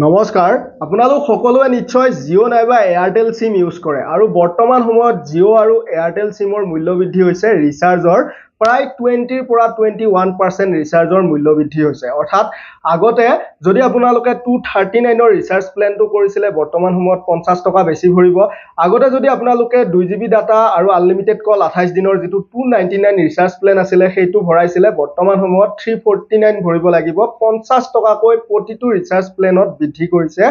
নমস্কাৰ আপোনালোক সকলোৱে নিশ্চয় জিঅ' নাইবা এয়াৰটেল সিম ইউজ কৰে আৰু বৰ্তমান সময়ত জিঅ' আৰু এয়াৰটেল সিমৰ মূল্য বৃদ্ধি হৈছে ৰিচাৰ্জৰ প্ৰায় 20 ৰ পৰা 21% ৰিচাৰ্জৰ মূল্য বৃদ্ধি হৈছে অৰ্থাৎ আগতে যদি আপোনালোকে 239 ৰ ৰিচাৰ্জ প্ল্যানটো কৰিছিলে বৰ্তমান সময়ত 50 টকা বেছি ভৰিব আগতে যদি আপোনালোকে 2 GB ডাটা আৰু আনলিমিটেড কল 28 দিনৰ যেটো 299 ৰিচাৰ্জ প্ল্যান আছিল সেইটো ভৰাইছিলে বৰ্তমান সময়ত 349 ভৰিব লাগিব 50 টকাকৈ প্ৰতিটো ৰিচাৰ্জ প্ল্যানত বৃদ্ধি কৰিছে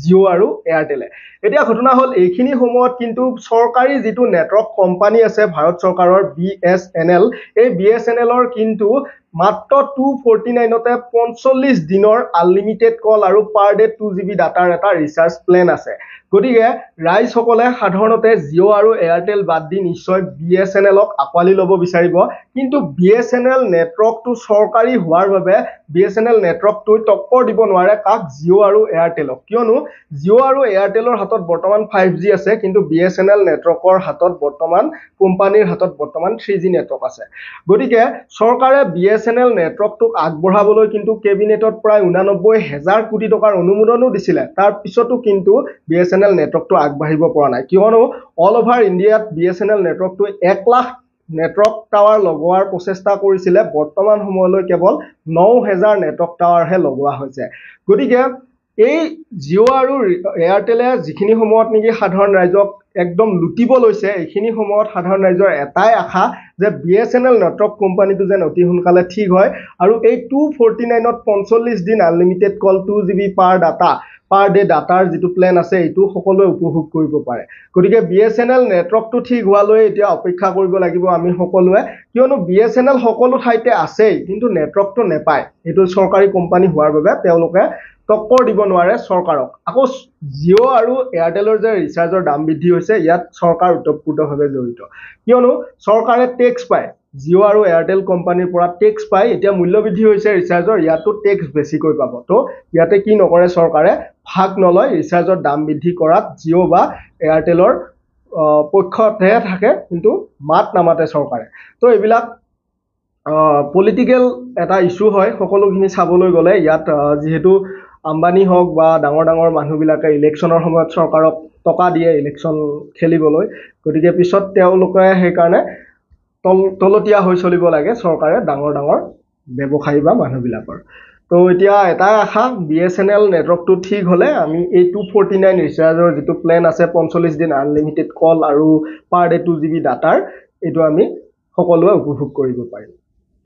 জিঅ' আৰু এয়াৰটেলে এতিয়া ঘটনা হল এইখিনি সময়ত কিন্তু সৰকাৰি যেটো নেটৱৰ্ক কোম্পানী আছে ভাৰত চৰকাৰৰ BSNL এই BSNLৰ কিন্তু মাত্ৰ 249 তে 45 দিনৰ আনলিমিটেড কল আৰু পাৰ ডে 2 GB ডাটাৰ এটা ৰিচাৰ্জ প্ল্যান আছে গতিকে ৰাইজ সকলে সাধাৰণতে জিঅ' আৰু এয়াৰটেল বাদ দি নিশ্চয় BSNLক আকোৱালি লব বিচাৰিব কিন্তু BSNL নেটৱৰ্কটো সৰকাৰি হোৱাৰ বাবে BSNL নেটৱৰ্কটো টক্কৰ দিব নোৱাৰে কাক জিঅ' আৰু এয়াৰটেলক কিয়নো জিঅ' আৰু এয়াৰটেলৰ হাতত বৰ্তমান 5G আছে কিন্তু BSNL নেটৱৰ্কৰ হাতত বৰ্তমান কোম্পানীৰ হাতত বৰ্তমান 3G নেটৱৰ্ক আছে গতিকে সৰকাৰে BSNL নেটৱৰ্কটোক আগবঢ়াবলৈ কিন্তু কেবিনেটত প্ৰায় 89,000 কোটি টকাৰ অনুমোদনো দিছিলে তাৰ পিছতো কিন্তু BSNL নেটৱৰ্কটো আগবাঢ়িব পৰা নাই কিয়নো অল ওভাৰ ইন্ডিয়াত BSNL নেটৱৰ্কটো 1 লাখ নেটৱৰ্ক টাৱাৰ লগোৱাৰ প্ৰচেষ্টা কৰিছিলে বৰ্তমান সময়লৈ কেৱল 9,000 নেটৱৰ্ক টাৱাৰহে লগোৱা হৈছে গতিকে এই জিঅ' আৰু এয়াৰটেলে যিখিনি সময়ত নেকি সাধাৰণ ৰাইজক একদম লুটিব লৈছে এইখিনি সময়ত সাধাৰণ ৰাইজৰ এটাই আশা যে BSNL নেটৱৰ্ক কোম্পানীটো যেন অতি সোনকালে ঠিক হয় আৰু এই 249 ত 45 দিন আনলিমিটেড কল 2 GB পাৰ ডাটা পাৰ ডে ডাটাৰ যেটো প্ল্যান আছে এইটো সকলোৱে উপভোগ কৰিব পাৰে গতিকে BSNL নেটৱৰ্কটো ঠিক হোৱালৈ এতিয়া অপেক্ষা কৰিব লাগিব আমি সকলোৱে কিয়নো BSNL সকলো ঠাইতে আছে কিন্তু নেটৱৰ্কটো নেপায় এটো সৰকাৰি কোম্পানী হোৱাৰ বাবে তেওঁলোকে টক্কৰ দিব নোৱাৰে সৰকাৰক আকৌ জিঅ' আৰু এয়াৰটেলৰ যে ৰিচাৰ্জৰ দাম বৃদ্ধি হৈছে ইয়াত সৰকাৰ উত্তৰপূৰ্ণভাৱে জড়িত কিয়নো সৰকাৰে টেক্স পায় জিঅ' আৰু এয়াৰটেল কোম্পানীৰ পৰা টেক্স পায় এতিয়া মূল্য বৃদ্ধি হৈছে ৰিচাৰ্জৰ ইয়াতো টেক্স বেছিকৈ পাব তো ইয়াতে কি নকৰে সৰকাৰে ভাগ নলয় ৰিচাৰ্জৰ দাম বৃদ্ধি কৰাত জিঅ' বা এয়াৰটেলৰ পক্ষতে থাকে কিন্তু মাত নামাতে সৰকাৰে তো এইবিলাক পলিটিক্যাল এটা ইস্যু হয় সকলোখিনি চাবলৈ গলে ইয়াত যেহেতু আম্বানি হওক বা ডাঙৰ মানুহবিলাকে ইলেকশনৰ সময়ত সৰকাৰক টকা দিয়ে ইলেকশন খেলিবলৈ গতিকে পিছত তেওঁলোকে সেই কাৰণে তলতীয়া হৈ চলিব লাগে সৰকাৰে ডাঙৰ ব্যৱসায়ী বা মানুহবিলাকৰ তো এতিয়া এটা আশা BSNL নেটৱৰ্কটো ঠিক হলে আমি এই 249 ৰিচাৰ্জৰ যেটো প্ল্যান আছে 45 দিন আনলিমিটেড কল আৰু পাৰ ডে 2 GB ডাটাৰ এটো আমি সকলোৱে উপভোগ কৰিব পাৰিম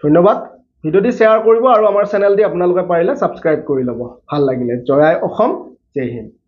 ধন্যবাদ ভিডিওটি শেয়াৰ কৰিব আৰু আমাৰ চেনেলটি আপোনালোকে পাৰিলে সাবস্ক্ৰাইব কৰি লব ভাল লাগিলে জয় অসম জয় হিন্দ